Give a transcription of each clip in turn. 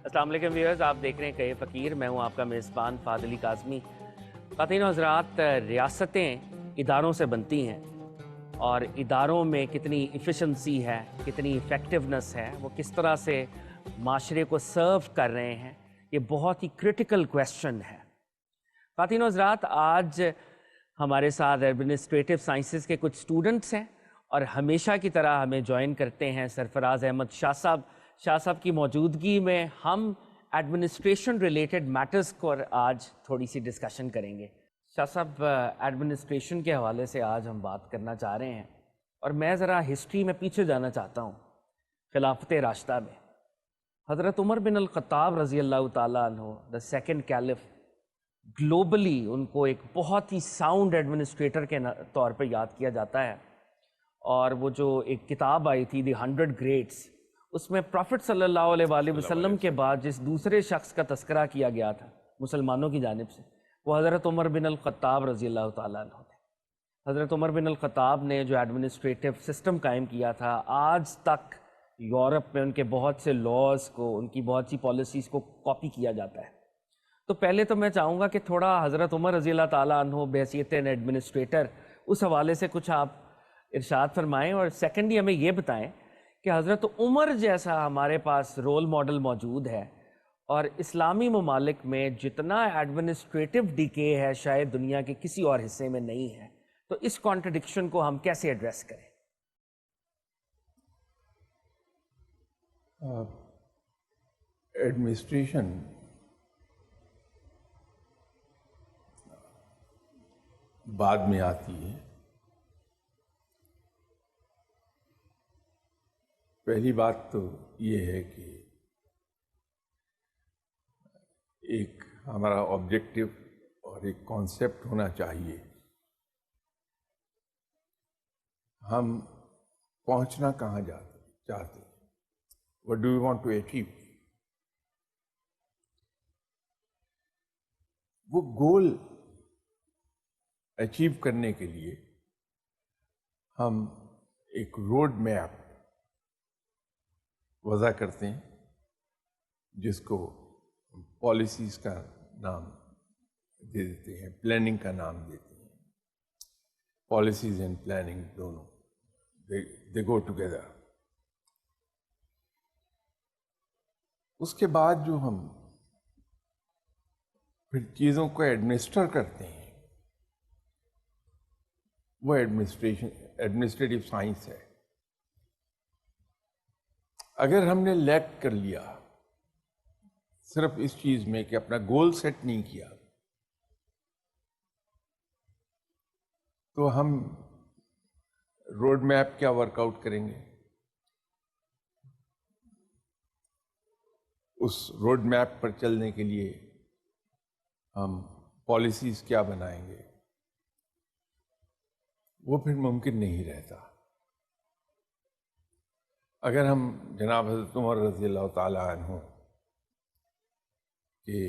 السلام علیکم ویورز، آپ دیکھ رہے ہیں کہے فقیر، میں ہوں آپ کا میزبان فاضلی کاظمی۔ خواتین و حضرات، ریاستیں اداروں سے بنتی ہیں اور اداروں میں کتنی ایفیشنسی ہے، کتنی ایفیکٹونس ہے، وہ کس طرح سے معاشرے کو سرو کر رہے ہیں، یہ بہت ہی کرٹیکل کویسچن ہے۔ خواتین و حضرات، آج ہمارے ساتھ ایڈمنسٹریٹو سائنسز کے کچھ سٹوڈنٹس ہیں اور ہمیشہ کی طرح ہمیں جوائن کرتے ہیں سرفراز احمد شاہ صاحب۔ شاہ صاحب کی موجودگی میں ہم ایڈمنسٹریشن ریلیٹڈ میٹرز کو آج تھوڑی سی ڈسکشن کریں گے۔ شاہ صاحب، ایڈمنسٹریشن کے حوالے سے آج ہم بات کرنا چاہ رہے ہیں اور میں ذرا ہسٹری میں پیچھے جانا چاہتا ہوں۔ خلافت راشدہ میں حضرت عمر بن الخطاب رضی اللہ تعالیٰ عنہ، the second caliph, globally in کو ایک بہت ہی ساؤنڈ ایڈمنسٹریٹر کے طور پہ یاد کیا جاتا ہے۔ اور وہ جو ایک کتاب آئی تھی دی 100 گریٹس، اس میں پروفٹ صلی اللہ علیہ وآلہ وسلم کے بعد جس دوسرے شخص کا تذکرہ کیا گیا تھا مسلمانوں کی جانب سے، وہ حضرت عمر بن الخطاب رضی اللہ تعالیٰ عنہ تھے۔ حضرت عمر بن الخطاب نے جو ایڈمنسٹریٹو سسٹم قائم کیا تھا، آج تک یورپ میں ان کے بہت سے لاز کو، ان کی بہت سی پالیسیز کو کاپی کیا جاتا ہے۔ تو پہلے تو میں چاہوں گا کہ تھوڑا حضرت عمر رضی اللہ تعالیٰ عنہ بحیثیت ایڈمنسٹریٹر اس حوالے سے کچھ آپ ارشاد فرمائیں، اور سیکنڈلی ہمیں یہ بتائیں کہ حضرت عمر جیسا ہمارے پاس رول ماڈل موجود ہے اور اسلامی ممالک میں جتنا ایڈمنسٹریٹو ڈیکے ہے شاید دنیا کے کسی اور حصے میں نہیں ہے، تو اس کانٹرڈکشن کو ہم کیسے ایڈریس کریں؟ ایڈمنسٹریشن بعد میں آتی ہے۔ پہلی بات تو یہ ہے کہ ایک ہمارا آبجیکٹو اور ایک کانسیپٹ ہونا چاہیے، ہم پہنچنا کہاں چاہتے ہیں، what do we want to achieve۔ وہ گول اچیو کرنے کے لیے ہم ایک روڈ میپ وضع کرتے ہیں، جس کو پالیسیز کا نام دے دیتے ہیں، پلاننگ کا نام دیتے ہیں۔ پالیسیز اینڈ پلاننگ دونوں دے گو ٹوگیدر۔ اس کے بعد جو ہم پھر چیزوں کو ایڈمنسٹر کرتے ہیں، وہ ایڈمنسٹریٹو سائنس ہے۔ اگر ہم نے لیک کر لیا صرف اس چیز میں کہ اپنا گول سیٹ نہیں کیا، تو ہم روڈ میپ کیا ورک آؤٹ کریں گے، اس روڈ میپ پر چلنے کے لیے ہم پالیسیز کیا بنائیں گے، وہ پھر ممکن نہیں رہتا۔ اگر ہم جناب حضرت عمر رضی اللہ تعالیٰ عنہ کے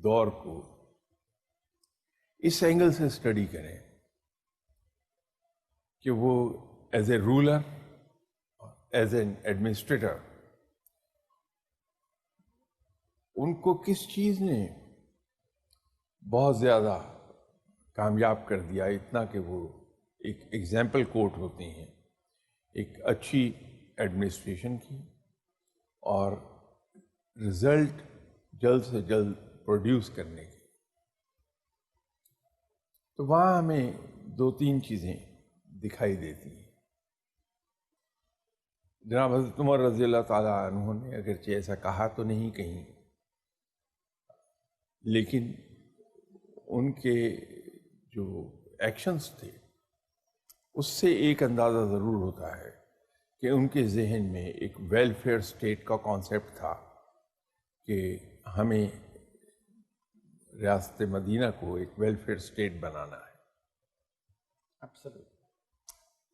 دور کو اس اینگل سے اسٹڈی کریں کہ وہ as a ruler, as an administrator, ان کو کس چیز نے بہت زیادہ کامیاب کر دیا، اتنا کہ وہ ایک ایگزامپل کوٹ ہوتے ہیں ایک اچھی ایڈمنسٹریشن کی، اور رزلٹ جلد سے جلد پروڈیوس کرنے کی۔ تو وہاں ہمیں دو تین چیزیں دکھائی دیتی ہیں۔ جناب حضرت عمر رضی اللہ تعالیٰ عنہ نے اگرچہ ایسا کہا تو نہیں کہیں، لیکن ان کے جو ایکشنز تھے اس سے ایک اندازہ ضرور ہوتا ہے کہ ان کے ذہن میں ایک ویلفیئر اسٹیٹ کا کانسیپٹ تھا کہ ہمیں ریاست مدینہ کو ایک ویلفیئر اسٹیٹ بنانا ہے۔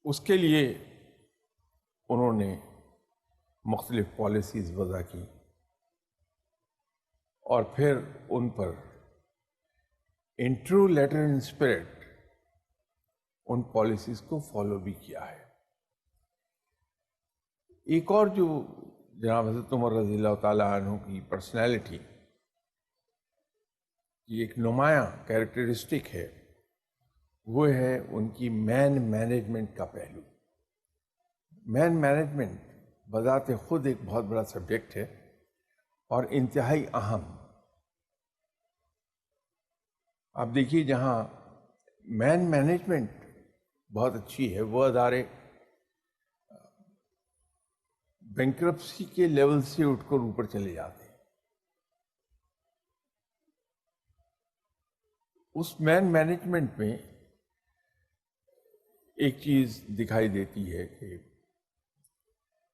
اس کے لیے انہوں نے مختلف پالیسیز وضع کی اور پھر ان پر in true letter and spirit ان پالیسیز کو فالو بھی کیا ہے۔ ایک اور جو جناب حضرت عمر رضی اللہ تعالیٰ عنہ کی پرسنالٹی کی ایک نمایاں کیریکٹرسٹک ہے، وہ ہے ان کی مین مینجمنٹ کا پہلو۔ مین مینجمنٹ بذات خود ایک بہت بڑا سبجیکٹ ہے اور انتہائی اہم۔ آپ دیکھیے جہاں مین مینجمنٹ بہت اچھی ہے وہ ادارے بینکرپسی کے لیول سے اٹھ کر اوپر چلے جاتے ہیں۔ اس مین مینجمنٹ میں ایک چیز دکھائی دیتی ہے کہ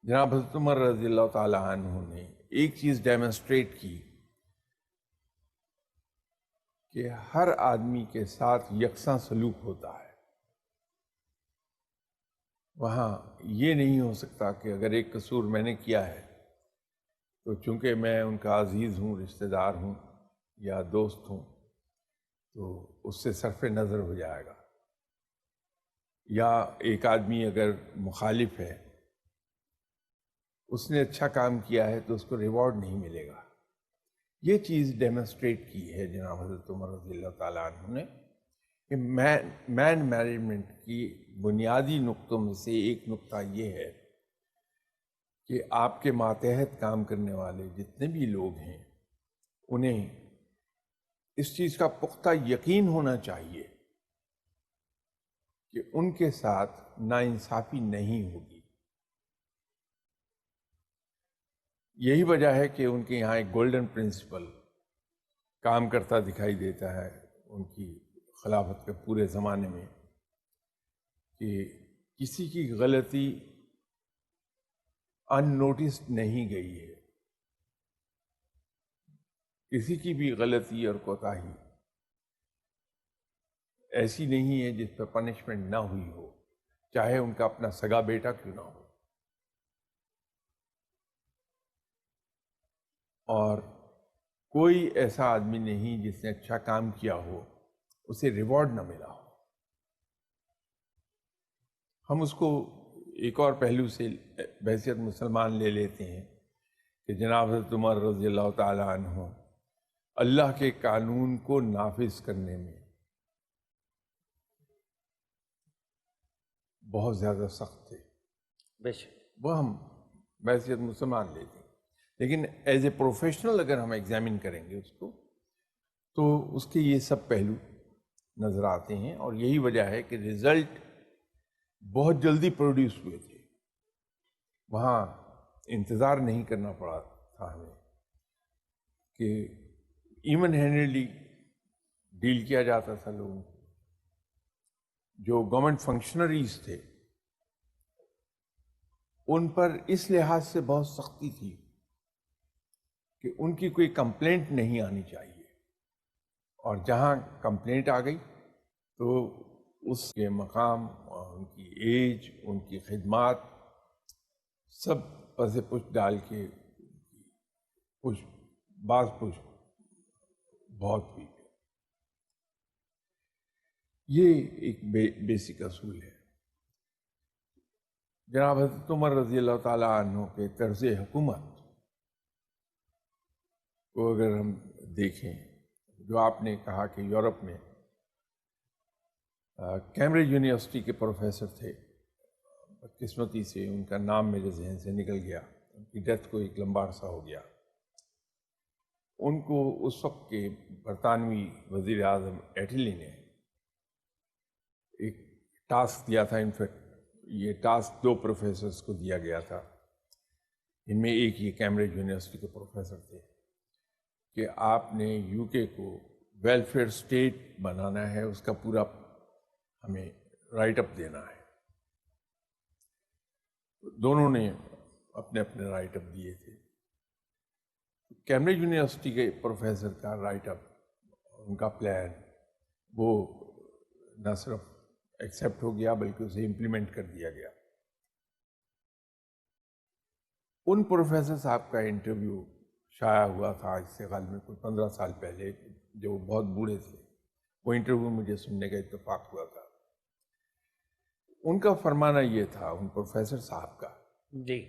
جناب حضرت عمر رضی اللہ تعالیٰ عنہ نے ایک چیز ڈیمونسٹریٹ کی کہ ہر آدمی کے ساتھ یکساں سلوک ہوتا ہے۔ وہاں یہ نہیں ہو سکتا کہ اگر ایک قصور میں نے کیا ہے تو چونکہ میں ان کا عزیز ہوں، رشتہ دار ہوں یا دوست ہوں تو اس سے صرف نظر ہو جائے گا، یا ایک آدمی اگر مخالف ہے، اس نے اچھا کام کیا ہے تو اس کو ریوارڈ نہیں ملے گا۔ یہ چیز ڈیمونسٹریٹ کی ہے جناب حضرت عمر رضی اللہ تعالیٰ عنہ نے کہ مین مینجمنٹ کی بنیادی نقطوں میں سے ایک نقطہ یہ ہے کہ آپ کے ماتحت کام کرنے والے جتنے بھی لوگ ہیں انہیں اس چیز کا پختہ یقین ہونا چاہیے کہ ان کے ساتھ ناانصافی نہیں ہوگی۔ یہی وجہ ہے کہ ان کے یہاں ایک گولڈن پرنسپل کام کرتا دکھائی دیتا ہے ان کی خلافت کے پورے زمانے میں، کہ کسی کی غلطی ان نوٹسڈ نہیں گئی ہے، کسی کی بھی غلطی اور کوتاہی ایسی نہیں ہے جس پہ پنشمنٹ نہ ہوئی ہو، چاہے ان کا اپنا سگا بیٹا کیوں نہ ہو۔ اور کوئی ایسا آدمی نہیں جس نے اچھا کام کیا ہو اسے ریوارڈ نہ ملا ہو۔ ہم اس کو ایک اور پہلو سے بحیثیت مسلمان لے لیتے ہیں کہ جناب حضرت عمر رضی اللہ تعالیٰ عنہ اللہ کے قانون کو نافذ کرنے میں بہت زیادہ سخت تھے، بے شک۔ وہ ہم بحیثیت مسلمان لیتے ہیں، لیکن ایز اے پروفیشنل اگر ہم ایگزامن کریں گے اس کو تو اس کے یہ سب پہلو نظر آتے ہیں، اور یہی وجہ ہے کہ رزلٹ بہت جلدی پروڈیوس ہوئے تھے۔ وہاں انتظار نہیں کرنا پڑا تھا ہمیں کہ ایون ہینڈلی ڈیل کیا جاتا تھا لوگوں کو۔ جو گورنمنٹ فنکشنریز تھے ان پر اس لحاظ سے بہت سختی تھی کہ ان کی کوئی کمپلینٹ نہیں آنی چاہیے، اور جہاں کمپلینٹ آ گئی تو اس کے مقام اور ان کی ایج، ان کی خدمات سب پس پش ڈال کے بعض پش بہت ہوئی۔ یہ ایک بیسک اصول ہے۔ جناب حضرت عمر رضی اللہ تعالیٰ عنہ کے طرز حکومت کو اگر ہم دیکھیں، جو آپ نے کہا کہ یورپ میں کیمبرج یونیورسٹی کے پروفیسر تھے، قسمتی سے ان کا نام میرے ذہن سے نکل گیا، ان کی ڈیتھ کو ایک لمبا عرصہ ہو گیا۔ ان کو اس وقت کے برطانوی وزیر اعظم ایٹلی نے ایک ٹاسک دیا تھا، انفیکٹ یہ ٹاسک 2 پروفیسرز کو دیا گیا تھا، ان میں ایک یہ کیمبرج یونیورسٹی کے پروفیسر تھے، کہ آپ نے یو کے کو ویلفیئر اسٹیٹ بنانا ہے، اس کا پورا ہمیں رائٹ اپ دینا ہے۔ دونوں نے اپنے اپنے رائٹ اپ دیے تھے۔ کیمبرج یونیورسٹی کے پروفیسر کا رائٹ اپ، ان کا پلان، وہ نہ صرف ایکسیپٹ ہو گیا بلکہ اسے امپلیمنٹ کر دیا گیا۔ ان پروفیسر صاحب کا انٹرویو شائع ہوا تھا اس سے غالباً کوئی 15 سال پہلے، جو بہت بوڑھے تھے، وہ انٹرویو مجھے سننے کا اتفاق ہوا تھا۔ ان کا فرمانا یہ تھا، ان پروفیسر صاحب کا، جی،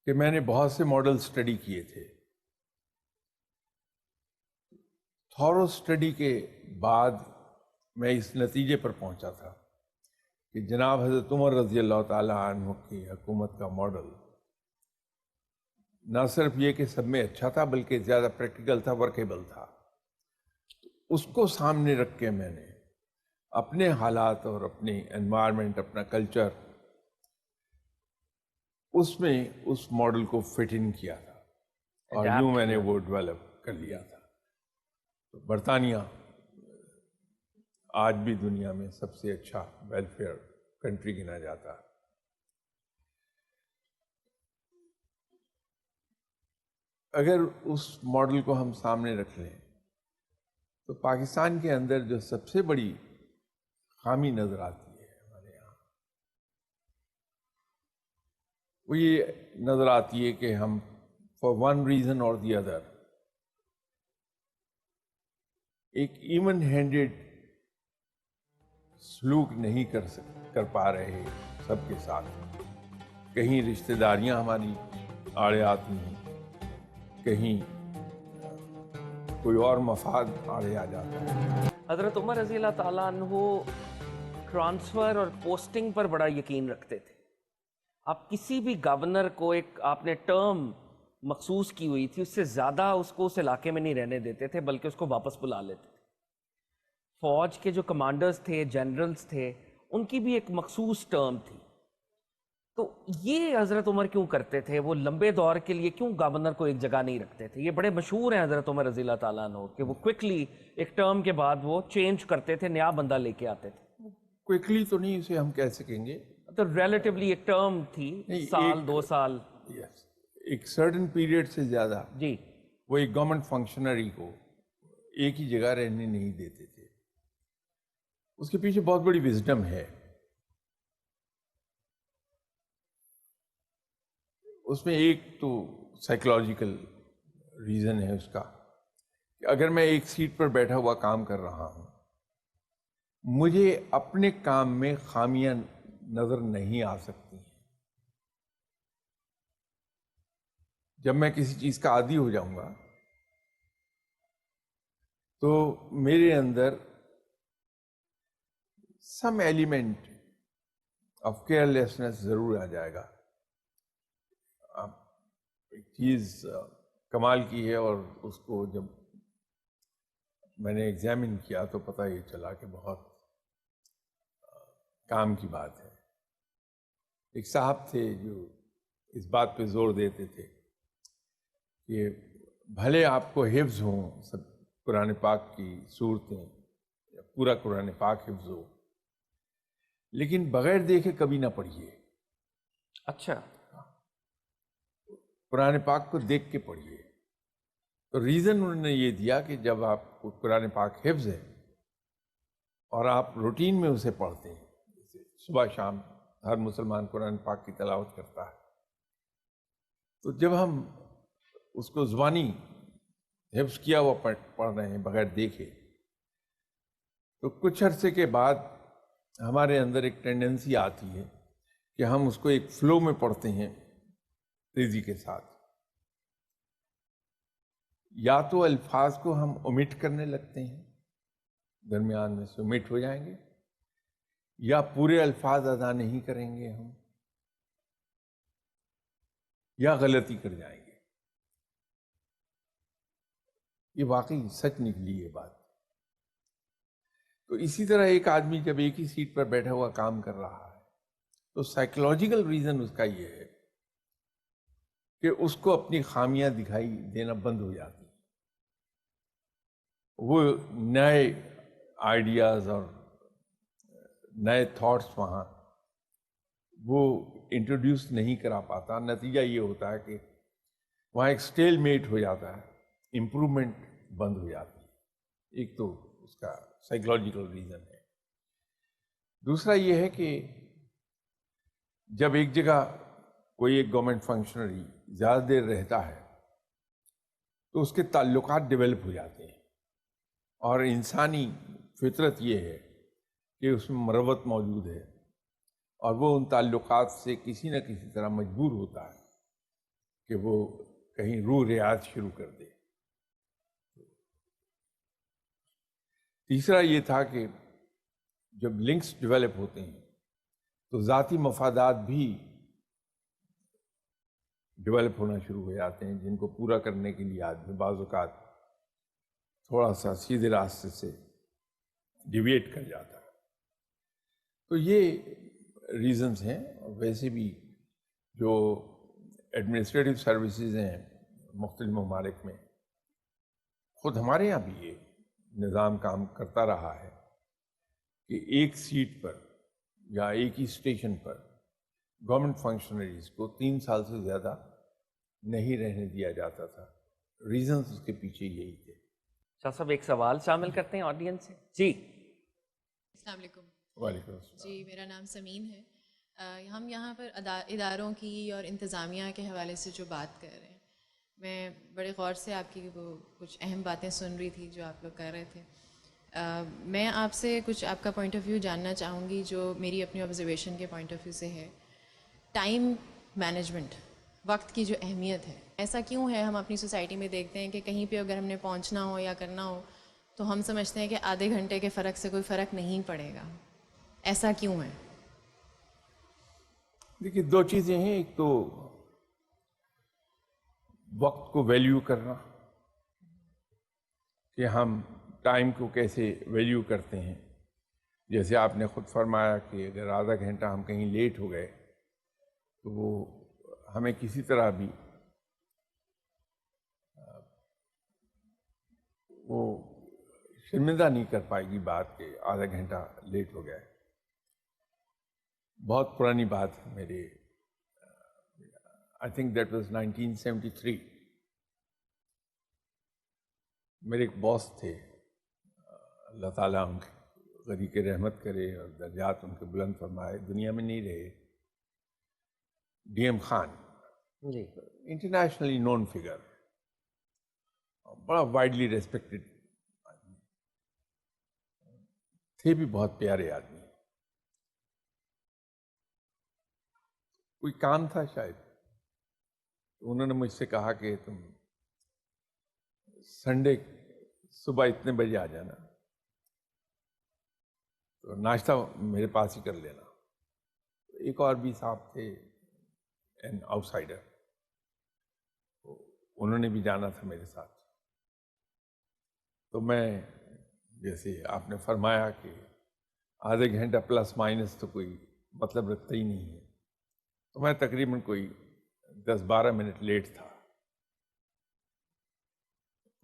کہ میں نے بہت سے ماڈل اسٹڈی کیے تھے. تھورو اسٹڈی کے بعد میں اس نتیجے پر پہنچا تھا کہ جناب حضرت عمر رضی اللہ تعالیٰ عنہ کی حکومت کا ماڈل نہ صرف یہ کہ سب میں اچھا تھا بلکہ زیادہ پریکٹیکل تھا، ورکیبل تھا. اس کو سامنے رکھ کے میں نے اپنے حالات اور اپنی انوائرمنٹ، اپنا کلچر، اس میں اس ماڈل کو فٹ ان کیا تھا اور یوں میں نے وہ ڈیولپ کر لیا تھا. تو برطانیہ آج بھی دنیا میں سب سے اچھا ویلفیئر کنٹری گنا جاتا ہے. اگر اس ماڈل کو ہم سامنے رکھ لیں تو پاکستان کے اندر جو سب سے بڑی خامی نظر آتی ہے ہمارے یہاں، وہ یہ نظر آتی ہے کہ ہم فار ون ریزن اور دی ادر ایک ایون ہینڈیڈ سلوک نہیں کر پا رہے سب کے ساتھ. کہیں رشتہ داریاں ہماری آڑے آتی ہیں، کہیں کوئی اور مفاد آڑے آ جاتا ہے. حضرت عمر رضی اللہ تعالیٰ عنہ ٹرانسفر اور پوسٹنگ پر بڑا یقین رکھتے تھے. آپ کسی بھی گورنر کو ایک آپ نے ٹرم مخصوص کی ہوئی تھی، اس سے زیادہ اس کو اس علاقے میں نہیں رہنے دیتے تھے بلکہ اس کو واپس بلا لیتے تھے. فوج کے جو کمانڈرز تھے، جنرلز تھے، ان کی بھی ایک مخصوص ٹرم تھی. تو یہ حضرت عمر کیوں کرتے تھے؟ وہ لمبے دور کے لیے کیوں گورنر کو ایک جگہ نہیں رکھتے تھے؟ یہ بڑے مشہور ہیں حضرت عمر رضی اللہ تعالیٰ عنہ کہ وہ کوئکلی ایک ٹرم کے بعد وہ چینج کرتے تھے، نیا بندہ لے کے آتے تھے. کوئکلی تو نہیں اسے ہم کہہ سکیں گے، تو ریلیٹیولی ایک ٹرم تھی، سال 2 سال. یس، ایک سرٹن پیریڈ سے زیادہ جی وہ ایک گورنمنٹ فنکشنری کو ایک ہی جگہ رہنے نہیں دیتے تھے. اس کے پیچھے بہت بڑی وزڈم ہے. اس میں ایک تو سائیکولوجیکل ریزن ہے اس کا کہ اگر میں ایک سیٹ پر بیٹھا ہوا کام کر رہا ہوں، مجھے اپنے کام میں خامیاں نظر نہیں آ سکتی ہیں. جب میں کسی چیز کا عادی ہو جاؤں گا تو میرے اندر سم ایلیمنٹ آف کیئر لیسنس ضرور آ جائے گا. ایک چیز کمال کی ہے اور اس کو جب میں نے ایگزامن کیا تو پتہ یہ چلا کہ بہت کام کی بات ہے. ایک صاحب تھے جو اس بات پہ زور دیتے تھے کہ بھلے آپ کو حفظ ہوں سب قرآن پاک کی صورتیں، پورا قرآن پاک حفظ ہو، لیکن بغیر دیکھے کبھی نہ پڑھیے. اچھا، قرآن پاک کو دیکھ کے پڑھیے. تو ریزن انہوں نے یہ دیا کہ جب آپ کو قرآن پاک حفظ ہے اور آپ روٹین میں اسے پڑھتے ہیں، جیسے صبح شام ہر مسلمان قرآن پاک کی تلاوت کرتا ہے، تو جب ہم اس کو زبانی حفظ کیا ہوا پڑھ رہے ہیں بغیر دیکھے، تو کچھ عرصے کے بعد ہمارے اندر ایک ٹینڈنسی آتی ہے کہ ہم اس کو ایک فلو میں پڑھتے ہیں تیزی کے ساتھ. یا تو الفاظ کو ہم اومٹ کرنے لگتے ہیں، درمیان میں سے اومٹ ہو جائیں گے، یا پورے الفاظ ادا نہیں کریں گے ہم، یا غلطی کر جائیں گے. یہ واقعی سچ نکلی یہ بات. تو اسی طرح ایک آدمی جب ایک ہی سیٹ پر بیٹھا ہوا کام کر رہا ہے تو سائیکولوجیکل ریزن اس کا یہ ہے کہ اس کو اپنی خامیاں دکھائی دینا بند ہو جاتی. وہ نئے آئیڈیاز اور نئے تھاٹس وہاں وہ انٹروڈیوس نہیں کرا پاتا. نتیجہ یہ ہوتا ہے کہ وہاں ایک سٹیل میٹ ہو جاتا ہے، امپرومنٹ بند ہو جاتی ہے. ایک تو اس کا سائیکولوجیکل ریزن ہے. دوسرا یہ ہے کہ جب ایک جگہ کوئی ایک گورنمنٹ فنکشنری زیادہ دیر رہتا ہے تو اس کے تعلقات ڈیولپ ہو جاتے ہیں، اور انسانی فطرت یہ ہے کہ اس میں مروت موجود ہے اور وہ ان تعلقات سے کسی نہ کسی طرح مجبور ہوتا ہے کہ وہ کہیں روح ریاض شروع کر دے. تیسرا یہ تھا کہ جب لنکس ڈیولپ ہوتے ہیں تو ذاتی مفادات بھی ڈیولپ ہونا شروع ہو جاتے ہیں، جن کو پورا کرنے کے لیے آدمی بعض اوقات تھوڑا سا سیدھے راستے سے ڈیویٹ کر جاتا ہے. تو یہ ریزنز ہیں. اور ویسے بھی جو ایڈمنسٹریٹو سروسز ہیں مختلف ممالک میں، خود ہمارے یہاں بھی یہ نظام کام کرتا رہا ہے کہ ایک سیٹ پر یا ایک ہی اسٹیشن پر گورنمنٹ فنکشنریز کو 3 سال سے زیادہ نہیں رہنے دیا جاتا تھا. ریزنز اس کے پیچھے یہی تھے. شاہ صاحب ایک سوال شامل کرتے ہیں آڈینس سے. جی السلام علیکم. وعلیکم السلام. جی میرا نام سمین ہے. ہم یہاں پر اداروں کی اور انتظامیہ کے حوالے سے جو بات کر رہے ہیں، میں بڑے غور سے آپ کی وہ کچھ اہم باتیں سن رہی تھی جو آپ لوگ کر رہے تھے. میں آپ سے کچھ آپ کا پوائنٹ آف ویو جاننا چاہوں گی جو میری اپنی آبزرویشن کے پوائنٹ آف ویو سے ہے. ٹائم مینجمنٹ، وقت کی جو اہمیت ہے، ایسا کیوں ہے ہم اپنی سوسائٹی میں دیکھتے ہیں کہ کہیں پہ اگر ہم نے پہنچنا ہو یا کرنا ہو تو ہم سمجھتے ہیں کہ آدھے گھنٹے کے فرق سے کوئی فرق نہیں پڑے گا. ایسا کیوں ہے؟ دیکھیے 2 چیزیں ہیں. ایک تو وقت کو ویلیو کرنا، کہ ہم ٹائم کو کیسے ویلیو کرتے ہیں. جیسے آپ نے خود فرمایا کہ اگر آدھا گھنٹہ ہم کہیں لیٹ ہو گئے تو وہ ہمیں کسی طرح بھی وہ شرمندہ نہیں کر پائے گی بات کہ آدھا گھنٹہ لیٹ ہو گیا ہے. بہت پرانی بات ہے. میرے آئی تھنک دیٹ واز 1973. میرے ایک باس تھے، اللہ تعالیٰ ان کے غریق رحمت کرے اور درجات ان کے بلند فرمائے، دنیا میں نہیں رہے. DM خان، جی انٹرنیشنلی نون فگر، بڑا وائڈلی ریسپیکٹڈ آدمی تھے، بھی بہت پیارے آدمی. کوئی کام تھا شاید، انہوں نے مجھ سے کہا کہ تم سنڈے صبح اتنے بجے آ جانا، تو ناشتہ میرے پاس ہی کر لینا. ایک اور بھی صاحب تھے، این آؤٹ سائڈر، انہوں نے بھی جانا تھا میرے ساتھ. تو میں، جیسے آپ نے فرمایا کہ آدھے گھنٹہ پلس مائنس تو کوئی مطلب رکھتا ہی نہیں ہے، تو میں تقریباً کوئی 10-12 منٹ لیٹ تھا.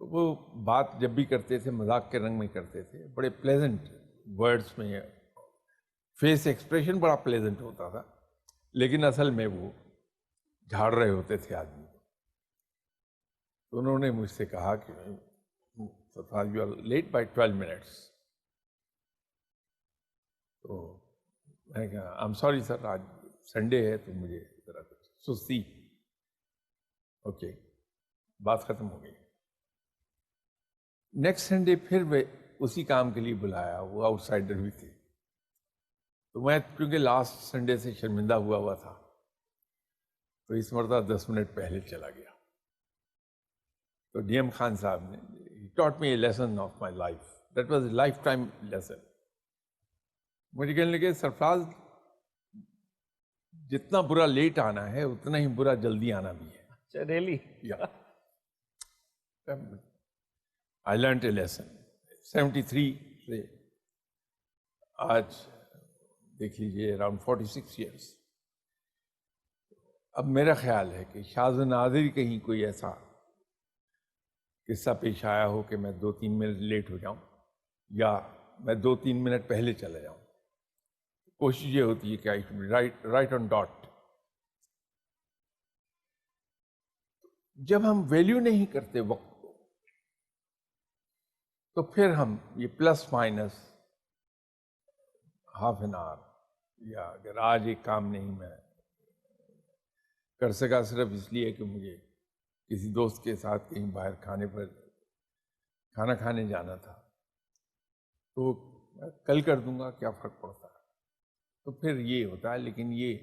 تو وہ بات جب بھی کرتے تھے مذاق کے رنگ میں کرتے تھے، بڑے پلیزنٹ ورڈز میں، فیس ایکسپریشن بڑا پلیزنٹ ہوتا تھا، لیکن اصل میں وہ جھاڑ رہے ہوتے تھے آدمی کو. تو انہوں نے مجھ سے کہا کہ you are late by 12 minutes. تو میں نے کہا آئی ایم سوری سر، آج سنڈے ہے تو مجھے ذرا کچھ سستی. اوکے، بات ختم ہو گئی. نیکسٹ سنڈے پھر وہ اسی کام کے لیے بلایا، وہ آؤٹ سائڈر بھی تھے. تو میں کیونکہ لاسٹ سنڈے سے شرمندہ ہوا تھا، تو اس مرتبہ 10 منٹ پہلے چلا گیا. تو DM خان صاحب نے taught me a lesson of my life, that was a lifetime ٹائم لیسن. مجھے کہنے لگے سرفراز، جتنا برا لیٹ آنا ہے اتنا ہی برا جلدی آنا بھی ہے. اچھا rally? I learned a lesson. 73 سے آج دیکھ لیجیے اراؤنڈ 46 ایئرس. اب میرا خیال ہے کہ شاذ و نادر کہیں کوئی ایسا قصہ پیش آیا ہو کہ میں 2-3 منٹ لیٹ ہو جاؤں یا میں 2-3 منٹ پہلے چلا جاؤں. کوشش یہ ہوتی ہے کہ I should be right on dot. جب ہم ویلیو نہیں کرتے وقت کو، تو پھر ہم یہ plus minus half an hour, یا اگر آج ایک کام نہیں میں کر سکا صرف اس لیے کہ مجھے کسی دوست کے ساتھ کہیں باہر کھانا کھانے جانا تھا، تو کل کر دوں گا، کیا فرق پڑتا ہے. تو پھر یہ ہوتا ہے. لیکن یہ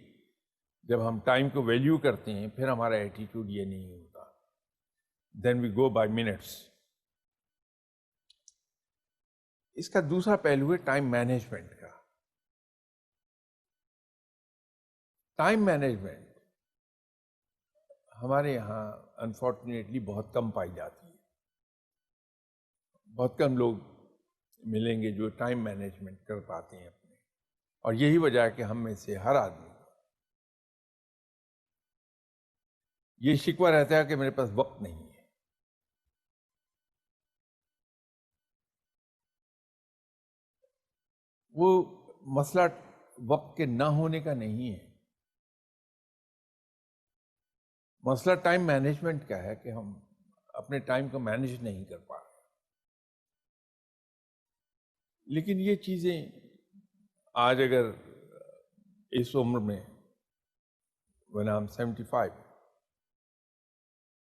جب ہم ٹائم کو ویلیو کرتے ہیں پھر ہمارا ایٹیٹیوڈ یہ نہیں ہوتا. دین وی گو بائی منٹس. اس کا دوسرا پہلو ہے ٹائم مینجمنٹ کا. ٹائم مینجمنٹ ہمارے یہاں انفارچونیٹلی بہت کم پائی جاتی ہے. بہت کم لوگ ملیں گے جو ٹائم مینجمنٹ کر پاتے ہیں اپنے. اور یہی وجہ ہے کہ ہم میں سے ہر آدمی یہ شکوہ رہتا ہے کہ میرے پاس وقت نہیں ہے. وہ مسئلہ وقت کے نہ ہونے کا نہیں ہے. مسئلہ ٹائم مینجمنٹ کا ہے کہ ہم اپنے ٹائم کو مینج نہیں کر پا رہے. لیکن یہ چیزیں آج اگر اس عمر میں when I'm 75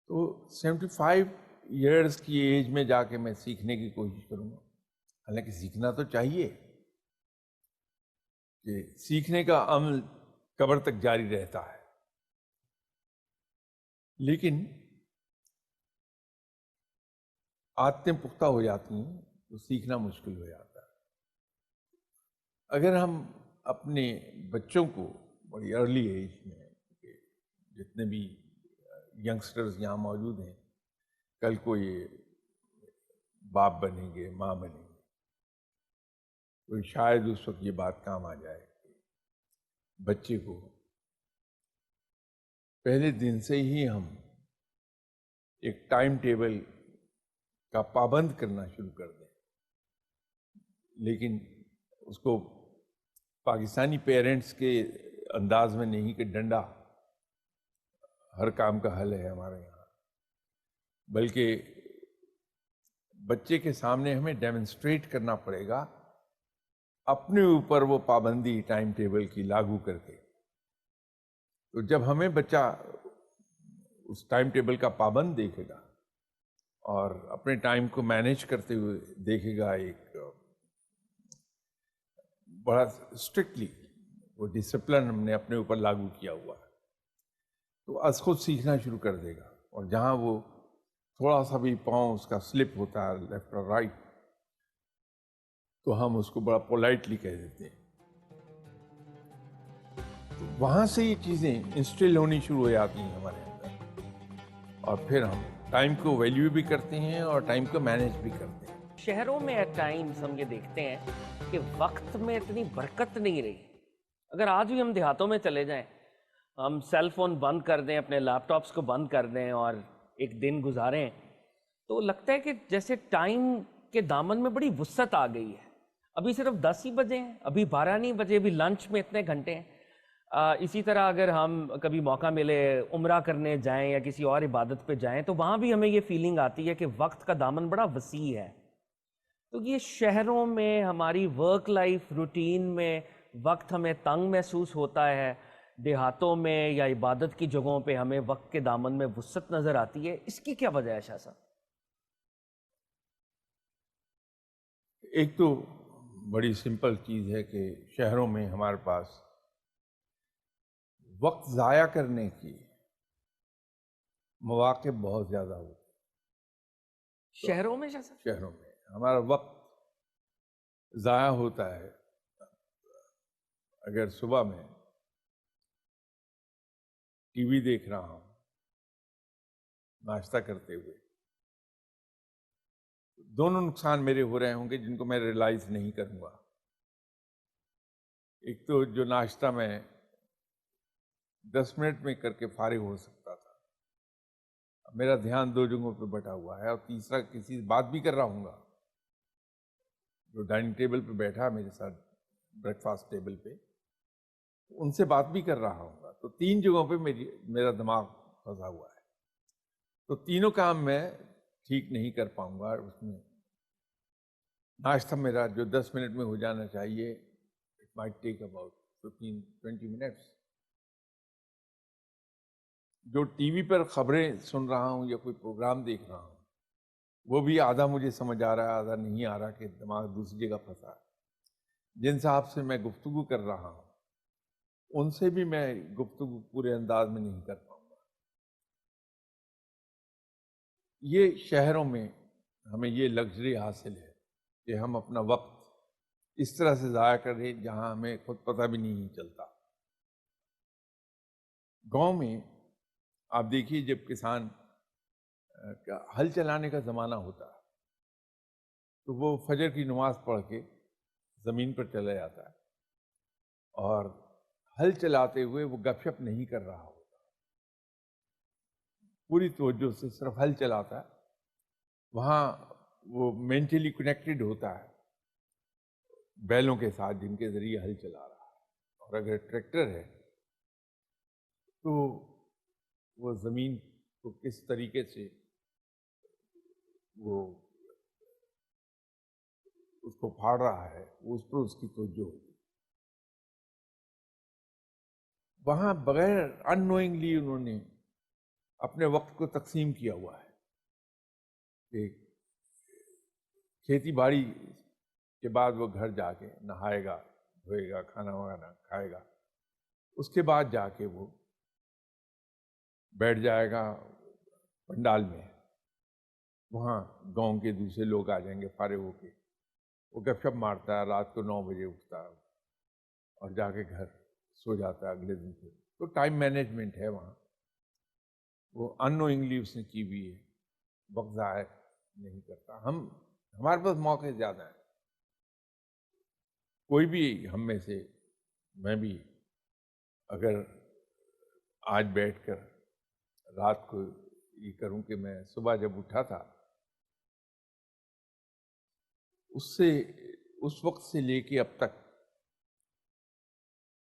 تو 75 ایئرس کی ایج میں جا کے میں سیکھنے کی کوشش کروں گا. حالانکہ سیکھنا تو چاہیے کہ سیکھنے کا عمل قبر تک جاری رہتا ہے. لیکن عادتیں پختہ ہو جاتی ہیں تو سیکھنا مشکل ہو جاتا ہے. اگر ہم اپنے بچوں کو بڑی ارلی ایج میں، جتنے بھی ینگسٹرز یہاں موجود ہیں کل کو یہ باپ بنیں گے، ماں بنیں گے، تو شاید اس وقت یہ بات کام آ جائے کہ بچے کو پہلے دن سے ہی ہم ایک ٹائم ٹیبل کا پابند کرنا شروع کر دیں. لیکن اس کو پاکستانی پیرنٹس کے انداز میں نہیں کہ ڈنڈا ہر کام کا حل ہے ہمارے یہاں، بلکہ بچے کے سامنے ہمیں ڈیمونسٹریٹ کرنا پڑے گا اپنے اوپر وہ پابندی ٹائم ٹیبل کی لاگو کر کے. تو جب ہمیں بچہ اس ٹائم ٹیبل کا پابند دیکھے گا اور اپنے ٹائم کو مینیج کرتے ہوئے دیکھے گا، ایک بڑا اسٹرکٹلی وہ ڈسپلن ہم نے اپنے اوپر لاگو کیا ہوا ہے، تو از خود سیکھنا شروع کر دے گا. اور جہاں وہ تھوڑا سا بھی پاؤں اس کا سلپ ہوتا ہے لیفٹ اور رائٹ، تو ہم اس کو بڑا پولائٹلی کہہ دیتے ہیں. تو وہاں سے یہ چیزیں انسٹل ہونی شروع ہو جاتی ہیں ہمارے اندر، اور پھر ہم ٹائم کو ویلیو بھی کرتے ہیں اور ٹائم کو مینیج بھی کرتے ہیں. شہروں میں ایٹ ٹائمز ہم یہ دیکھتے ہیں کہ وقت میں اتنی برکت نہیں رہی. اگر آج بھی ہم دیہاتوں میں چلے جائیں، ہم سیل فون بند کر دیں، اپنے لیپ ٹاپس کو بند کر دیں اور ایک دن گزاریں، تو لگتا ہے کہ جیسے ٹائم کے دامن میں بڑی وسعت آ گئی ہے. ابھی صرف 10 ہی بجے ہیں، ابھی 12 نہیں بجے، ابھی لنچ میں اتنے گھنٹے ہیں. اسی طرح اگر ہم کبھی موقع ملے عمرہ کرنے جائیں یا کسی اور عبادت پہ جائیں تو وہاں بھی ہمیں یہ فیلنگ آتی ہے کہ وقت کا دامن بڑا وسیع ہے. تو یہ شہروں میں ہماری ورک لائف روٹین میں وقت ہمیں تنگ محسوس ہوتا ہے، دیہاتوں میں یا عبادت کی جگہوں پہ ہمیں وقت کے دامن میں وسعت نظر آتی ہے. اس کی کیا وجہ ہے شاہ صاحب؟ ایک تو بڑی سمپل چیز ہے کہ شہروں میں ہمارے پاس وقت ضائع کرنے کی مواقع بہت زیادہ ہوتے ہیں. شہروں میں شاہ صاحب شہروں میں ہمارا وقت ضائع ہوتا ہے. اگر صبح میں ٹی وی دیکھ رہا ہوں ناشتہ کرتے ہوئے، دونوں نقصان میرے ہو رہے ہوں گے جن کو میں ریئلائز نہیں کروں گا. ایک تو جو ناشتہ میں 10 منٹ میں کر کے فارغ ہو سکتا تھا، اب میرا دھیان 2 جگہوں پہ بٹا ہوا ہے. اور تیسرا کسی سے بات بھی کر رہا ہوں گا جو ڈائننگ ٹیبل پہ بیٹھا ہے میرے ساتھ بریک فاسٹ ٹیبل پہ، ان سے بات بھی کر رہا ہوں گا. تو 3 جگہوں پہ میرا دماغ پھنسا ہوا ہے. تو تینوں کام میں ٹھیک نہیں کر پاؤں گا. اس میں ناشتہ میرا جو 10 منٹ میں ہو جانا چاہیے، it might take about 15-20 minutes. جو ٹی وی پر خبریں سن رہا ہوں یا کوئی پروگرام دیکھ رہا ہوں، وہ بھی آدھا مجھے سمجھ آ رہا ہے، آدھا نہیں آ رہا کہ دماغ دوسری جگہ پھنسا ہے. جن صاحب سے میں گفتگو کر رہا ہوں ان سے بھی میں گفتگو پورے انداز میں نہیں کر پاؤں گا. یہ شہروں میں ہمیں یہ لگژری حاصل ہے کہ ہم اپنا وقت اس طرح سے ضائع کر رہے جہاں ہمیں خود پتہ بھی نہیں چلتا. گاؤں میں آپ دیکھیے جب کسان ہل چلانے کا زمانہ ہوتا ہے تو وہ فجر کی نماز پڑھ کے زمین پر چلا جاتا ہے اور ہل چلاتے ہوئے وہ گپ شپ نہیں کر رہا ہوتا، پوری توجہ سے صرف ہل چلاتا ہے. وہاں وہ مینٹلی کنیکٹڈ ہوتا ہے بیلوں کے ساتھ جن کے ذریعے ہل چلا رہا ہے. اور اگر ٹریکٹر ہے تو وہ زمین کو کس طریقے سے وہ اس کو پھاڑ رہا ہے اس پر اس کی توجہ ہوگی. وہاں بغیر ان نوئنگلی انہوں نے اپنے وقت کو تقسیم کیا ہوا ہے کہ کھیتی باڑی کے بعد وہ گھر جا کے نہائے گا، دھوئے گا، کھانا وانا کھائے گا، اس کے بعد جا کے وہ بیٹھ جائے گا پنڈال میں. وہاں گاؤں کے دوسرے لوگ آ جائیں گے فارغ ہو کے، وہ گپ شپ مارتا ہے، رات کو 9 بجے اٹھتا ہے اور جا کے گھر سو جاتا ہے اگلے دن سے. تو ٹائم مینجمنٹ ہے وہاں، وہ ان نوئنگلی اس نے کی ہوئی ہے، وقت ضائع نہیں کرتا. ہمارے پاس موقع زیادہ ہیں. کوئی بھی ہم میں سے، میں بھی اگر آج بیٹھ کر رات کو یہ کروں کہ میں صبح جب اٹھا تھا اس وقت سے لے کے اب تک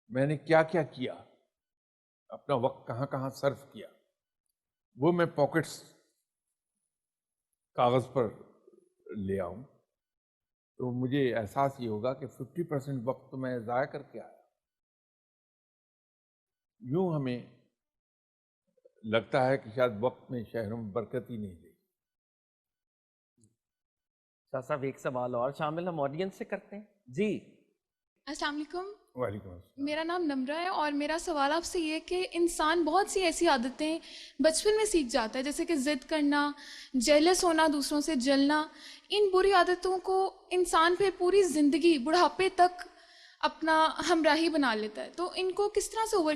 میں نے کیا کیا کیا، اپنا وقت کہاں کہاں صرف کیا، وہ میں پاکٹس کاغذ پر لے آؤں تو مجھے احساس یہ ہوگا کہ 50% وقت تو میں ضائع کر کے آیا. یوں ہمیں لگتا ہے کہ شاید وقت میں شہروں میں برکت ہی نہیں رہی. شاہ صاحب ایک سوال اور شامل ہم آڈینس سے کرتے ہیں. جی السلام علیکم. وعلیکم السلام. میرا نام نمرا ہے اور میرا سوال آپ سے یہ ہے کہ انسان بہت سی ایسی عادتیں بچپن میں سیکھ جاتا ہے، جیسے کہ ضد کرنا، جیلس ہونا، دوسروں سے جلنا. ان بری عادتوں کو انسان پھر پوری زندگی بڑھاپے تک اپنا ہمراہی بنا لیتا ہے. تو ان کو کس طرح سے اوور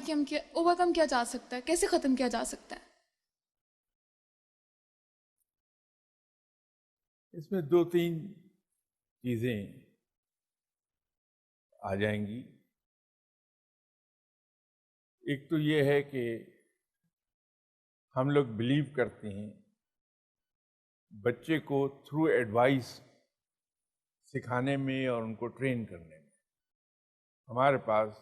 کم کیا جا سکتا ہے، کیسے ختم کیا جا سکتا ہے؟ اس میں 2-3 چیزیں آ جائیں گی. ایک تو یہ ہے کہ ہم لوگ بلیو کرتے ہیں بچے کو تھرو ایڈوائس سکھانے میں اور ان کو ٹرین کرنے میں. ہمارے پاس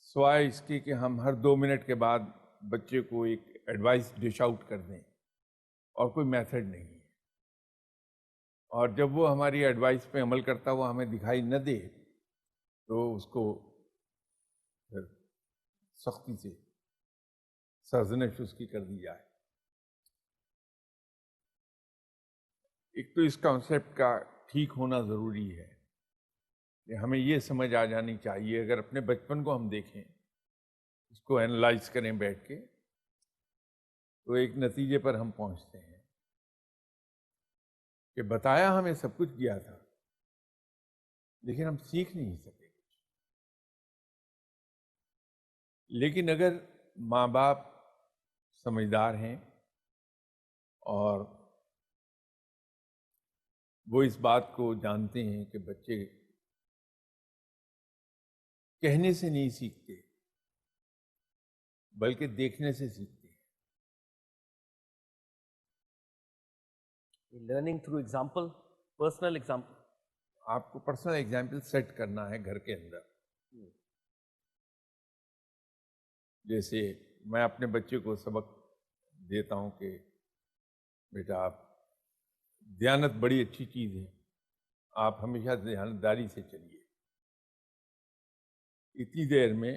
سوائے اس کی کہ ہم ہر 2 منٹ کے بعد بچے کو ایک ایڈوائس ڈش آؤٹ کر دیں اور کوئی میتھڈ نہیں ہے. اور جب وہ ہماری ایڈوائس پہ عمل کرتا ہوا ہمیں دکھائی نہ دے تو اس کو پھر سختی سے سرزنش اس کی کر دی جائے. ایک تو اس کانسیپٹ کا ٹھیک ہونا ضروری ہے کہ ہمیں یہ سمجھ آ جانی چاہیے. اگر اپنے بچپن کو ہم دیکھیں، اس کو اینالائز کریں بیٹھ کے، تو ایک نتیجے پر ہم پہنچتے ہیں کہ بتایا ہمیں سب کچھ گیا تھا لیکن ہم سیکھ نہیں سکے. لیکن اگر ماں باپ سمجھدار ہیں اور وہ اس بات کو جانتے ہیں کہ بچے کہنے سے نہیں سیکھتے بلکہ دیکھنے سے سیکھتے ہیں. Learning through example, personal example. آپ کو پرسنل ایگزامپل سیٹ کرنا ہے گھر کے اندر. جیسے میں اپنے بچے کو سبق دیتا ہوں کہ بیٹا آپ، دیانت بڑی اچھی چیز ہے، آپ ہمیشہ دیانتداری سے چلیے. اتنی دیر میں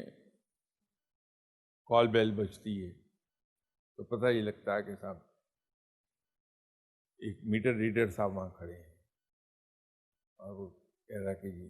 کال بیل بجتی ہے تو پتہ یہ لگتا ہے کہ صاحب ایک میٹر ریڈر صاحب وہاں کھڑے ہیں اور وہ کہہ رہا کہ جی